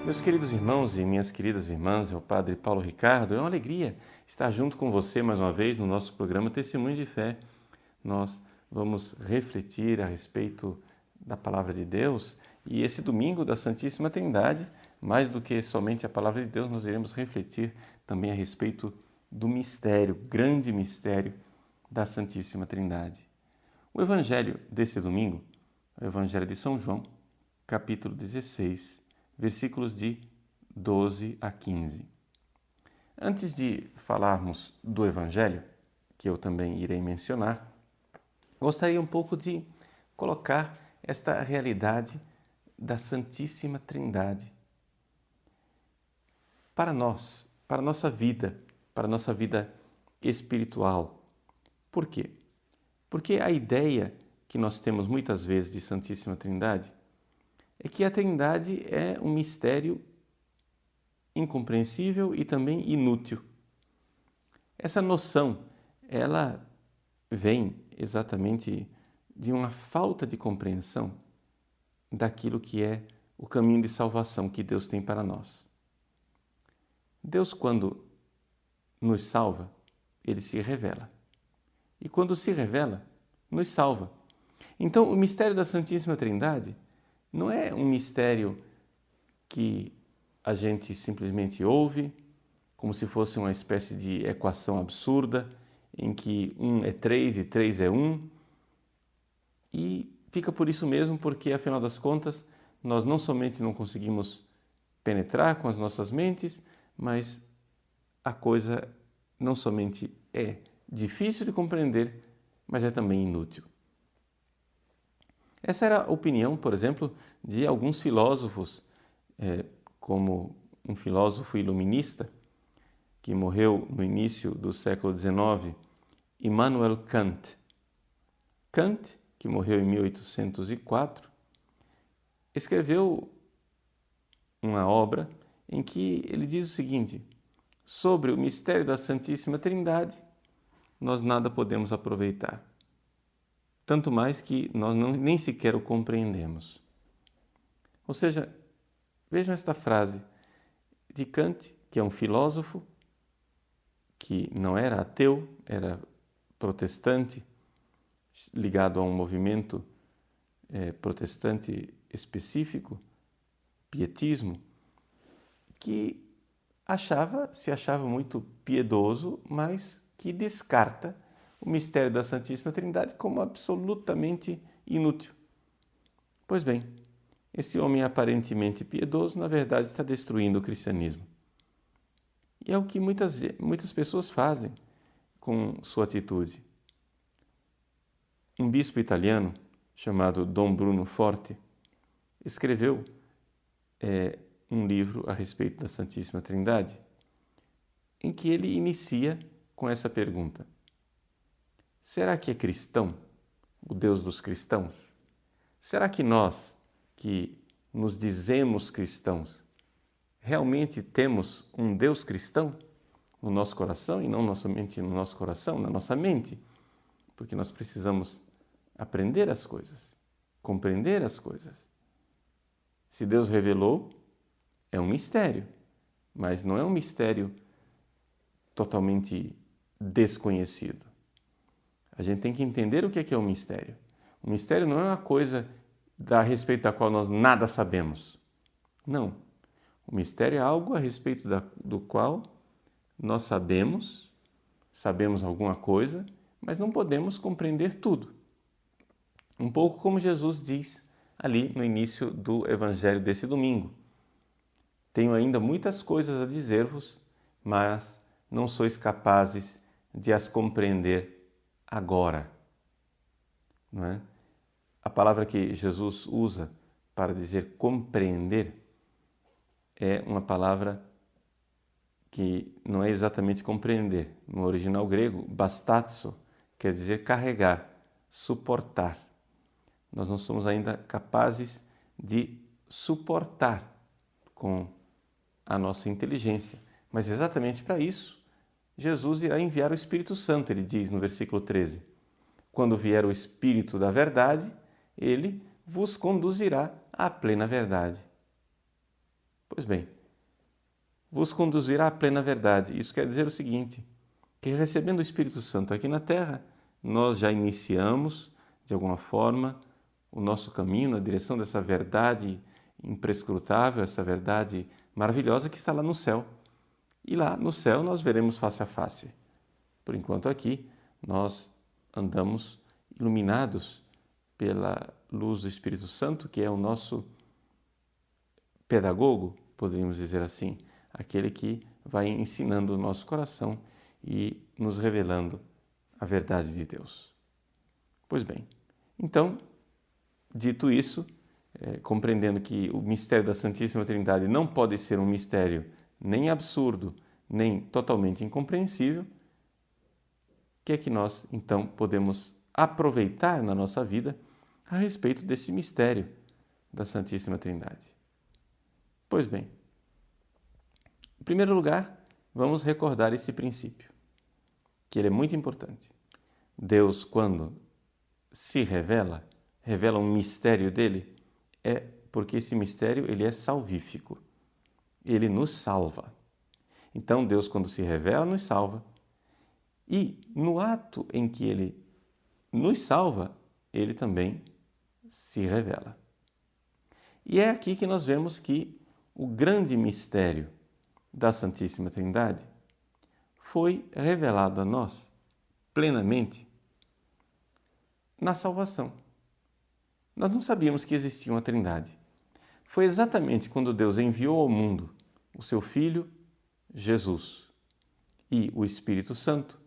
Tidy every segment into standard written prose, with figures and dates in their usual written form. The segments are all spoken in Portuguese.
Meus queridos irmãos e minhas queridas irmãs, é o Padre Paulo Ricardo. É uma alegria estar junto com você mais uma vez no nosso programa Testemunho de Fé. Nós vamos refletir a respeito da Palavra de Deus e esse domingo da Santíssima Trindade, mais do que somente a Palavra de Deus, nós iremos refletir também a respeito do mistério, grande mistério da Santíssima Trindade. O Evangelho desse domingo é o Evangelho de São João, capítulo 16, versículos de 12 a 15. Antes de falarmos do Evangelho, que eu também irei mencionar, gostaria um pouco de colocar esta realidade da Santíssima Trindade para nós, para a nossa vida espiritual. Por quê? Porque a ideia que nós temos muitas vezes de Santíssima Trindade é que a Trindade é um mistério incompreensível e também inútil. Essa noção, ela vem exatamente de uma falta de compreensão daquilo que é o caminho de salvação que Deus tem para nós. Deus, quando nos salva, Ele se revela. E quando se revela, nos salva. Então, o mistério da Santíssima Trindade não é um mistério que a gente simplesmente ouve, como se fosse uma espécie de equação absurda, em que 1 é 3 e 3 é 1, e fica por isso mesmo, porque, afinal das contas, nós não somente não conseguimos penetrar com as nossas mentes, mas a coisa não somente é difícil de compreender, mas é também inútil. Essa era a opinião, por exemplo, de alguns filósofos, como um filósofo iluminista que morreu no início do século XIX, Immanuel Kant. Kant, que morreu em 1804, escreveu uma obra em que ele diz o seguinte: sobre o mistério da Santíssima Trindade, nós nada podemos aproveitar. Tanto mais que nós nem sequer o compreendemos. Ou seja, vejam esta frase de Kant, que é um filósofo que não era ateu, era protestante, ligado a um movimento protestante específico, pietismo, que se achava muito piedoso, mas que descarta o mistério da Santíssima Trindade como absolutamente inútil. Pois bem, esse homem aparentemente piedoso, na verdade, está destruindo o cristianismo. E é o que muitas pessoas fazem com sua atitude. Um bispo italiano, chamado Dom Bruno Forte, escreveu um livro a respeito da Santíssima Trindade, em que ele inicia com essa pergunta: será que é cristão o Deus dos cristãos? Será que nós, que nos dizemos cristãos, realmente temos um Deus cristão no nosso coração, e não somente no nosso coração, na nossa mente? Porque nós precisamos aprender as coisas, compreender as coisas. Se Deus revelou, é um mistério, mas não é um mistério totalmente desconhecido. A gente tem que entender o que é um mistério. O mistério não é uma coisa a respeito da qual nós nada sabemos. Não. O mistério é algo a respeito do qual nós sabemos alguma coisa, mas não podemos compreender tudo. Um pouco como Jesus diz ali no início do Evangelho desse domingo: tenho ainda muitas coisas a dizer-vos, mas não sois capazes de as compreender agora. Não é? A palavra que Jesus usa para dizer compreender é uma palavra que não é exatamente compreender. No original grego, bastazo quer dizer carregar, suportar. Nós não somos ainda capazes de suportar com a nossa inteligência. Mas exatamente para isso, Jesus irá enviar o Espírito Santo, ele diz no versículo 13. Quando vier o Espírito da verdade, ele vos conduzirá à plena verdade. Pois bem, vos conduzirá à plena verdade. Isso quer dizer o seguinte, que recebendo o Espírito Santo aqui na Terra, nós já iniciamos, de alguma forma, o nosso caminho na direção dessa verdade imprescrutável, essa verdade maravilhosa que está lá no céu. E lá no céu nós veremos face a face. Por enquanto aqui nós andamos iluminados pela luz do Espírito Santo, que é o nosso pedagogo, poderíamos dizer assim, aquele que vai ensinando o nosso coração e nos revelando a verdade de Deus. Pois bem, então, dito isso, compreendendo que o mistério da Santíssima Trindade não pode ser um mistério nem absurdo, nem totalmente incompreensível, o que é que nós, então, podemos aproveitar na nossa vida a respeito desse mistério da Santíssima Trindade? Pois bem, em primeiro lugar, vamos recordar esse princípio, que ele é muito importante. Deus, quando se revela, revela um mistério dele, é porque esse mistério ele é salvífico. Ele nos salva. Então, Deus, quando se revela, nos salva. E no ato em que ele nos salva, ele também se revela. E é aqui que nós vemos que o grande mistério da Santíssima Trindade foi revelado a nós plenamente na salvação. Nós não sabíamos que existia uma Trindade. Foi exatamente quando Deus enviou ao mundo o seu Filho, Jesus, e o Espírito Santo,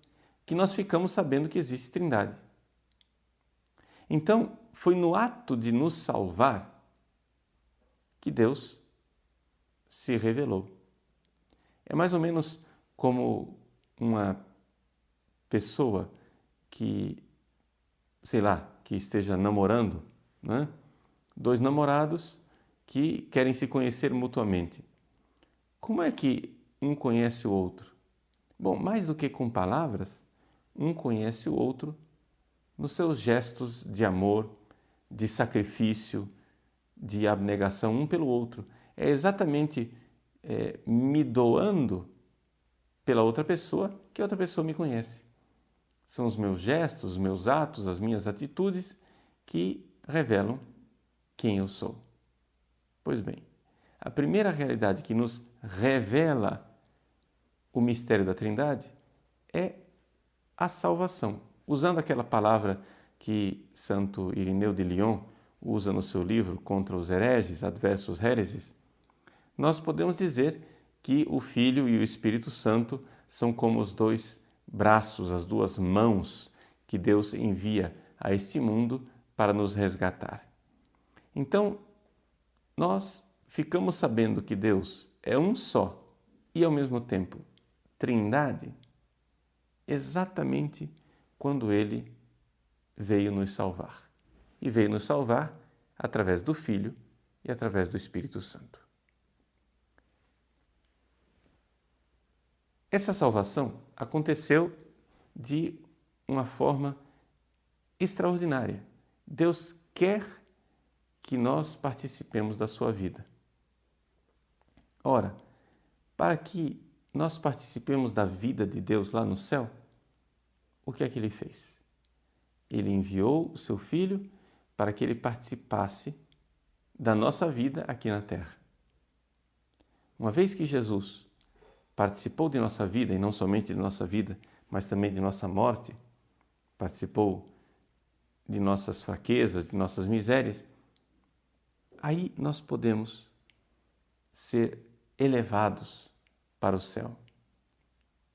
que nós ficamos sabendo que existe Trindade. Então, foi no ato de nos salvar que Deus se revelou. É mais ou menos como uma pessoa que, sei lá, que esteja namorando, né? Dois namorados que querem se conhecer mutuamente. Como é que um conhece o outro? Bom, mais do que com palavras, um conhece o outro nos seus gestos de amor, de sacrifício, de abnegação um pelo outro. É exatamente me doando pela outra pessoa que a outra pessoa me conhece. São os meus gestos, os meus atos, as minhas atitudes que revelam quem eu sou. Pois bem, a primeira realidade que nos revela o mistério da Trindade é a salvação. Usando aquela palavra que Santo Irineu de Lyon usa no seu livro Contra os hereges, Adversus Hereses, nós podemos dizer que o Filho e o Espírito Santo são como os dois braços, as duas mãos que Deus envia a este mundo para nos resgatar. Então, nós ficamos sabendo que Deus é um só e, ao mesmo tempo, Trindade, exatamente quando Ele veio nos salvar. E veio nos salvar através do Filho e através do Espírito Santo. Essa salvação aconteceu de uma forma extraordinária. Deus quer que nós participemos da sua vida. Ora, para que nós participemos da vida de Deus lá no céu, o que é que Ele fez? Ele enviou o seu Filho para que Ele participasse da nossa vida aqui na Terra. Uma vez que Jesus participou de nossa vida, e não somente de nossa vida, mas também de nossa morte, participou de nossas fraquezas, de nossas misérias, aí nós podemos ser elevados para o céu.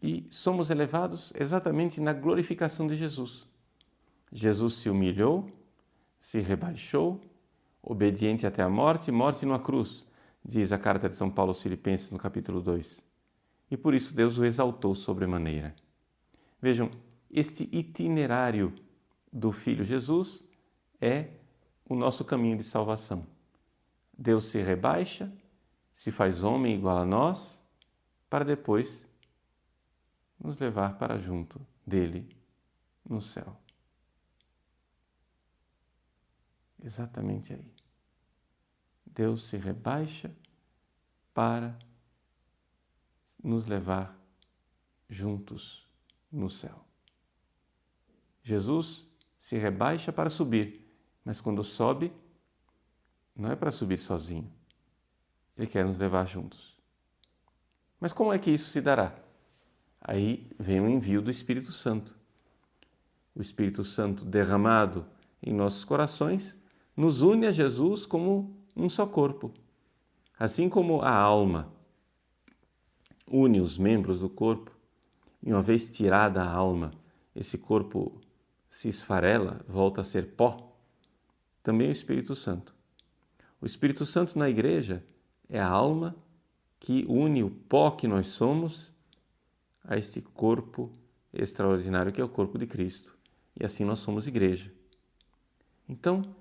E somos elevados exatamente na glorificação de Jesus. Jesus se humilhou, se rebaixou, obediente até a morte, morte numa cruz, diz a carta de São Paulo aos Filipenses no capítulo 2. E por isso Deus o exaltou sobremaneira. Vejam, este itinerário do Filho Jesus é o nosso caminho de salvação. Deus se rebaixa, se faz homem igual a nós, para depois nos levar para junto dele no céu. Exatamente aí. Deus se rebaixa para nos levar juntos no céu. Jesus se rebaixa para subir, mas quando sobe, não é para subir sozinho. Ele quer nos levar juntos. Mas como é que isso se dará? Aí vem o envio do Espírito Santo. O Espírito Santo derramado em nossos corações nos une a Jesus como um só corpo. Assim como a alma une os membros do corpo, e uma vez tirada a alma, esse corpo se esfarela, volta a ser pó, também o Espírito Santo. O Espírito Santo na igreja é a alma que une o pó que nós somos a este corpo extraordinário que é o corpo de Cristo. E assim nós somos igreja. Então,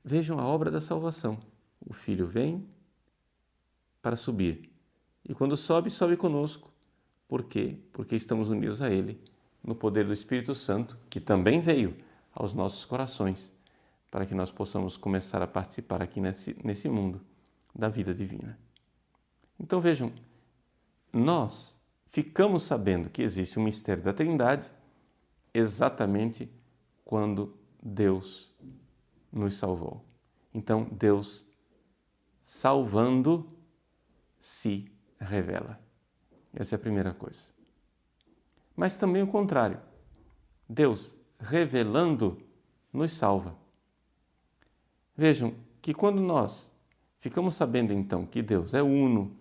vejam a obra da salvação. O Filho vem para subir. E quando sobe, sobe conosco. Por quê? Porque estamos unidos a Ele no poder do Espírito Santo, que também veio aos nossos corações, para que nós possamos começar a participar aqui nesse mundo da vida divina. Então vejam, nós ficamos sabendo que existe um mistério da Trindade exatamente quando Deus nos salvou. Então Deus, salvando, se revela. Essa é a primeira coisa. Mas também o contrário. Deus, revelando, nos salva. Vejam que quando nós ficamos sabendo então que Deus é uno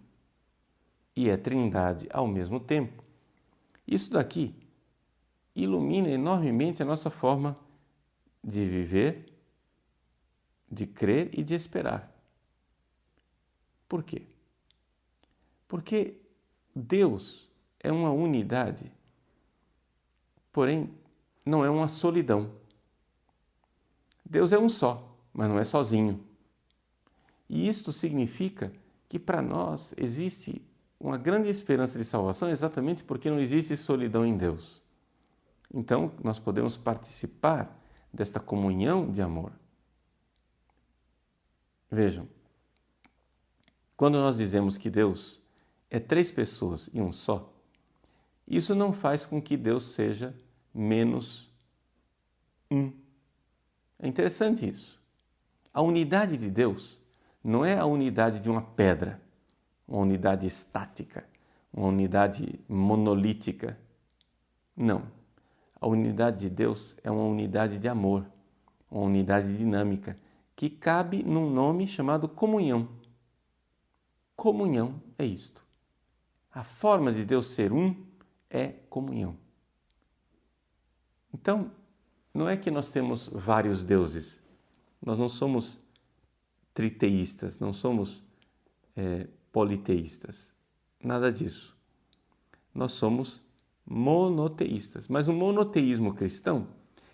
e é Trindade ao mesmo tempo, isso daqui ilumina enormemente a nossa forma de viver, de crer e de esperar. Por quê? Porque Deus é uma unidade, porém não é uma solidão. Deus é um só, mas não é sozinho. E isto significa que para nós existe uma grande esperança de salvação exatamente porque não existe solidão em Deus. Então, nós podemos participar desta comunhão de amor. Vejam, quando nós dizemos que Deus é 3 pessoas e um só, isso não faz com que Deus seja menos um. É interessante isso. A unidade de Deus não é a unidade de uma pedra, uma unidade estática, uma unidade monolítica. Não. A unidade de Deus é uma unidade de amor, uma unidade dinâmica, que cabe num nome chamado comunhão. Comunhão é isto. A forma de Deus ser um é comunhão. Então, não é que nós temos vários deuses. Nós não somos triteístas, não somos politeístas. Nada disso. Nós somos monoteístas. Mas o monoteísmo cristão,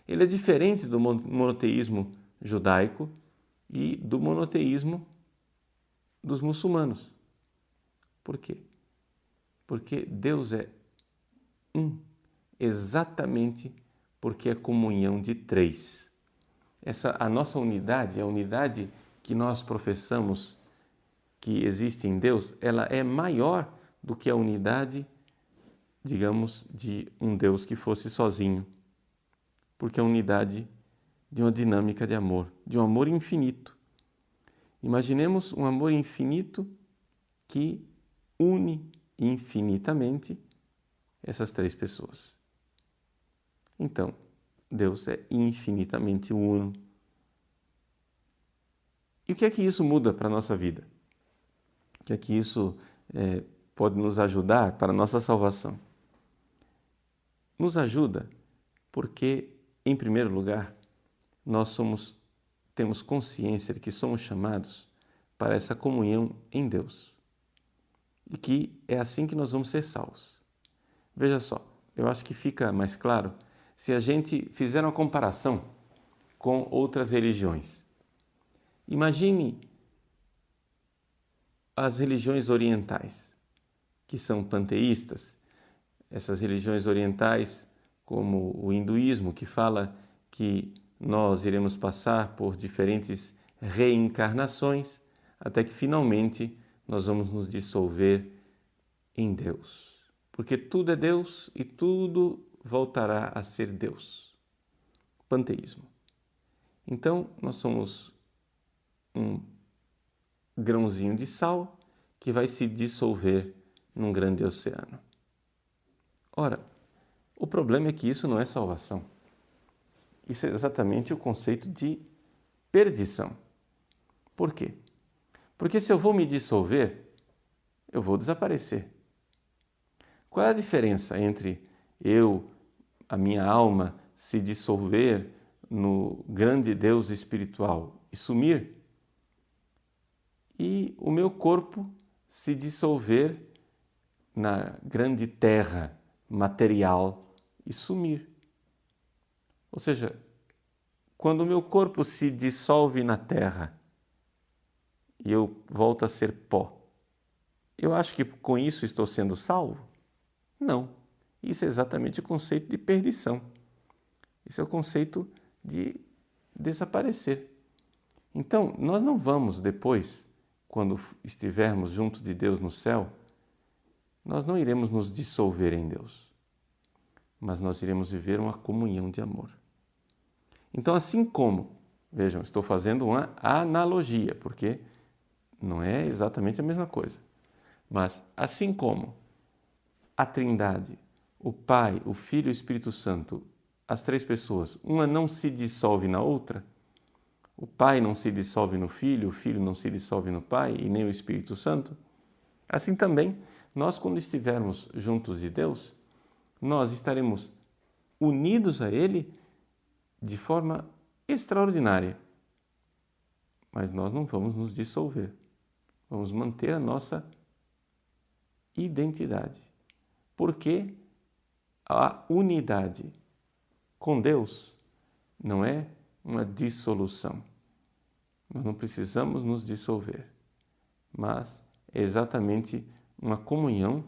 ele é diferente do monoteísmo judaico e do monoteísmo dos muçulmanos. Por quê? Porque Deus é um, exatamente porque é comunhão de 3. A nossa unidade, a unidade que nós professamos que existe em Deus, ela é maior do que a unidade, digamos, de um Deus que fosse sozinho. Porque é a unidade de uma dinâmica de amor, de um amor infinito. Imaginemos um amor infinito que une infinitamente essas 3 pessoas. Então, Deus é infinitamente uno. E o que é que isso muda para a nossa vida? O que é que isso pode nos ajudar para a nossa salvação? Nos ajuda porque, em primeiro lugar, nós temos consciência de que somos chamados para essa comunhão em Deus. E que é assim que nós vamos ser salvos. Veja só, eu acho que fica mais claro se a gente fizer uma comparação com outras religiões. Imagine as religiões orientais, que são panteístas, essas religiões orientais, como o hinduísmo, que fala que nós iremos passar por diferentes reencarnações, até que finalmente nós vamos nos dissolver em Deus. Porque tudo é Deus e tudo voltará a ser Deus. Panteísmo. Então, nós somos um grãozinho de sal que vai se dissolver num grande oceano. Ora, o problema é que isso não é salvação. Isso é exatamente o conceito de perdição. Por quê? Porque se eu vou me dissolver, eu vou desaparecer. Qual é a diferença entre a minha alma, se dissolver no grande Deus espiritual e sumir, e o meu corpo se dissolver na grande terra material e sumir? Ou seja, quando o meu corpo se dissolve na terra e eu volto a ser pó, eu acho que com isso estou sendo salvo? Não. Isso é exatamente o conceito de perdição. Isso é o conceito de desaparecer. Então, nós não vamos depois, quando estivermos junto de Deus no céu, nós não iremos nos dissolver em Deus, mas nós iremos viver uma comunhão de amor. Então, assim como, vejam, estou fazendo uma analogia, porque não é exatamente a mesma coisa, mas assim como a Trindade, o Pai, o Filho e o Espírito Santo, as três pessoas, uma não se dissolve na outra, o Pai não se dissolve no Filho, o Filho não se dissolve no Pai e nem o Espírito Santo, assim também, nós quando estivermos juntos de Deus, nós estaremos unidos a Ele de forma extraordinária, mas nós não vamos nos dissolver, vamos manter a nossa identidade, porque a unidade com Deus não é uma dissolução. Nós não precisamos nos dissolver, mas é exatamente uma comunhão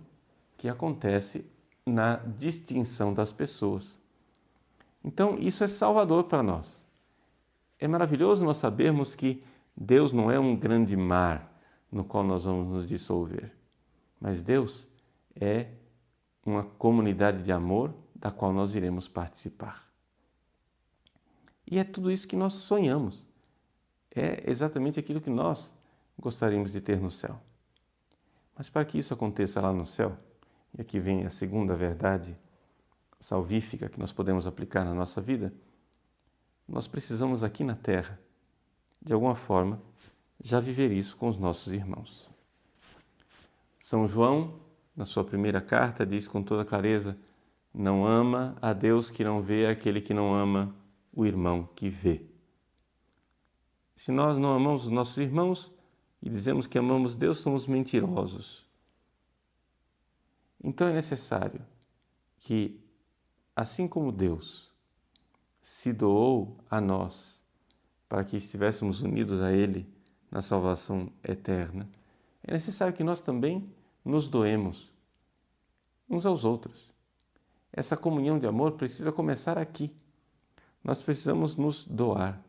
que acontece na distinção das pessoas. Então, isso é salvador para nós. É maravilhoso nós sabermos que Deus não é um grande mar no qual nós vamos nos dissolver, mas Deus é uma comunidade de amor da qual nós iremos participar. E é tudo isso que nós sonhamos. É exatamente aquilo que nós gostaríamos de ter no céu. Mas para que isso aconteça lá no céu, e aqui vem a segunda verdade salvífica que nós podemos aplicar na nossa vida, nós precisamos aqui na terra, de alguma forma, já viver isso com os nossos irmãos. São João, na sua primeira carta, diz com toda clareza: não ama a Deus que não vê aquele que não ama o irmão que vê. Se nós não amamos os nossos irmãos e dizemos que amamos Deus, somos mentirosos. Então é necessário que, assim como Deus se doou a nós para que estivéssemos unidos a Ele na salvação eterna, é necessário que nós também nos doemos uns aos outros. Essa comunhão de amor precisa começar aqui. Nós precisamos nos doar.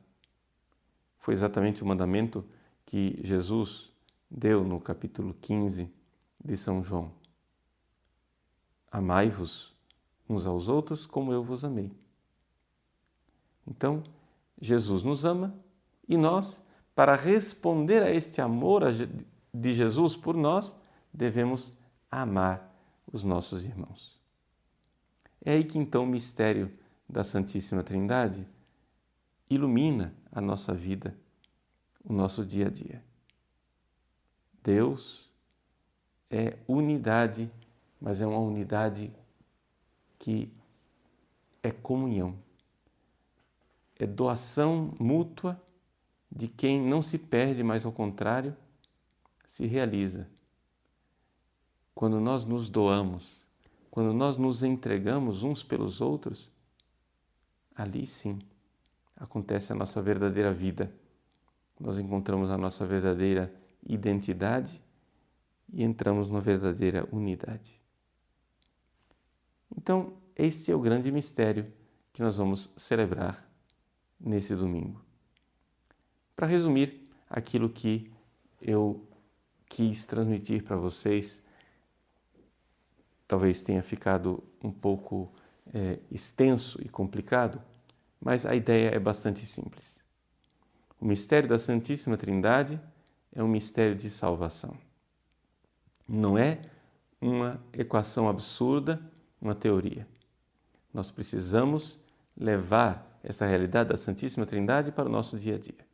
Foi exatamente o mandamento que Jesus deu no capítulo 15 de São João. Amai-vos uns aos outros como eu vos amei. Então, Jesus nos ama e nós, para responder a este amor de Jesus por nós, devemos amar os nossos irmãos. É aí que então o mistério da Santíssima Trindade ilumina a nossa vida, o nosso dia a dia. Deus é unidade, mas é uma unidade que é comunhão. É doação mútua de quem não se perde, mas ao contrário, se realiza. Quando nós nos doamos, quando nós nos entregamos uns pelos outros, ali sim acontece a nossa verdadeira vida. Nós encontramos a nossa verdadeira identidade e entramos numa verdadeira unidade. Então, este é o grande mistério que nós vamos celebrar nesse domingo. Para resumir aquilo que eu quis transmitir para vocês talvez tenha ficado um pouco extenso e complicado, mas a ideia é bastante simples. O mistério da Santíssima Trindade é um mistério de salvação. Não é uma equação absurda, uma teoria. Nós precisamos levar essa realidade da Santíssima Trindade para o nosso dia a dia.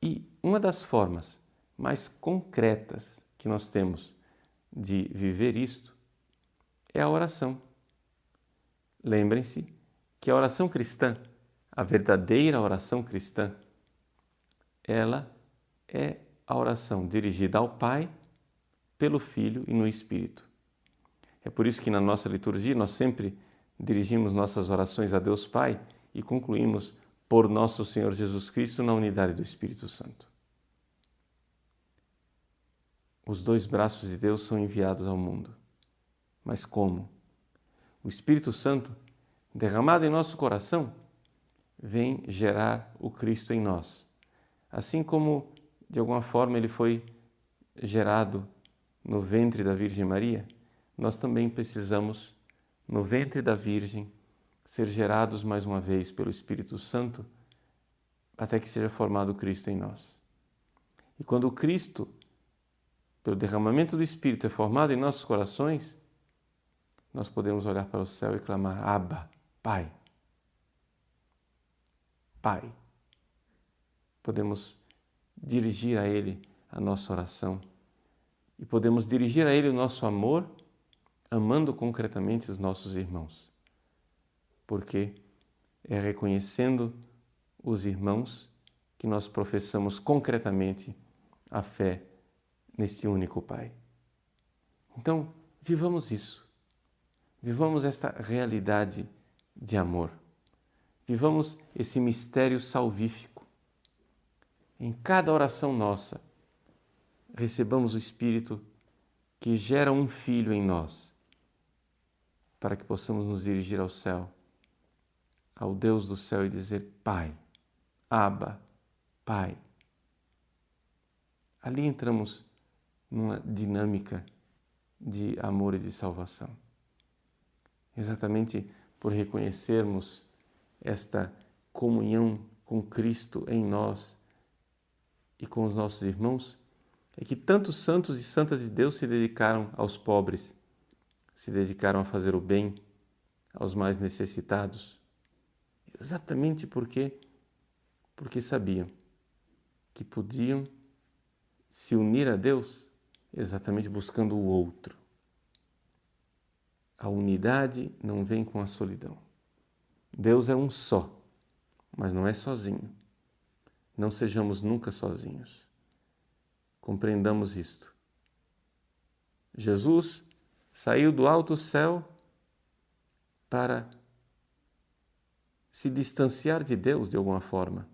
E uma das formas mais concretas que nós temos de viver isto é a oração. Lembrem-se que a oração cristã, a verdadeira oração cristã, ela é a oração dirigida ao Pai, pelo Filho e no Espírito. É por isso que na nossa liturgia nós sempre dirigimos nossas orações a Deus Pai e concluímos por nosso Senhor Jesus Cristo na unidade do Espírito Santo. Os dois braços de Deus são enviados ao mundo. Mas como? O Espírito Santo, derramado em nosso coração, vem gerar o Cristo em nós. Assim como, de alguma forma, ele foi gerado no ventre da Virgem Maria, nós também precisamos, no ventre da Virgem, ser gerados mais uma vez pelo Espírito Santo, até que seja formado Cristo em nós. E quando o Cristo, pelo derramamento do Espírito, é formado em nossos corações, nós podemos olhar para o céu e clamar: Abba, Pai. Pai. Podemos dirigir a Ele a nossa oração e podemos dirigir a Ele o nosso amor, amando concretamente os nossos irmãos. Porque é reconhecendo os irmãos que nós professamos concretamente a fé neste único Pai. Então, vivamos isso. Vivamos esta realidade de amor. Vivamos esse mistério salvífico. Em cada oração nossa, recebamos o Espírito que gera um Filho em nós, para que possamos nos dirigir ao céu, ao Deus do céu e dizer: Pai, Abba, Pai. Ali entramos numa dinâmica de amor e de salvação. Exatamente por reconhecermos esta comunhão com Cristo em nós e com os nossos irmãos, é que tantos santos e santas de Deus se dedicaram aos pobres, se dedicaram a fazer o bem aos mais necessitados, exatamente porque sabiam que podiam se unir a Deus exatamente buscando o outro. A unidade não vem com a solidão. Deus é um só, mas não é sozinho. Não sejamos nunca sozinhos. Compreendamos isto. Jesus saiu do alto céu para se distanciar de Deus de alguma forma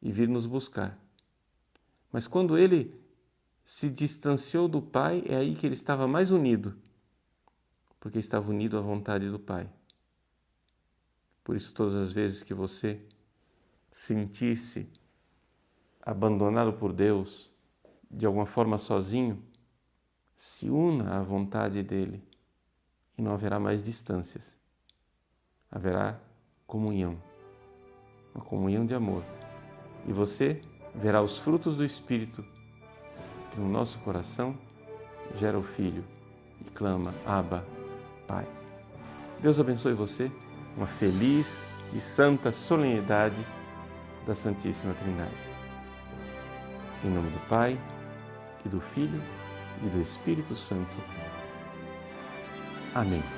e vir nos buscar. Mas quando ele se distanciou do Pai, é aí que ele estava mais unido, porque estava unido à vontade do Pai. Por isso, todas as vezes que você sentir-se abandonado por Deus, de alguma forma sozinho, se una à vontade dele e não haverá mais distâncias. Haverá comunhão, uma comunhão de amor. E você verá os frutos do Espírito que no nosso coração gera o Filho e clama: Abba, Pai. Deus abençoe você, uma feliz e santa solenidade da Santíssima Trindade. Em nome do Pai, e do Filho, e do Espírito Santo. Amém.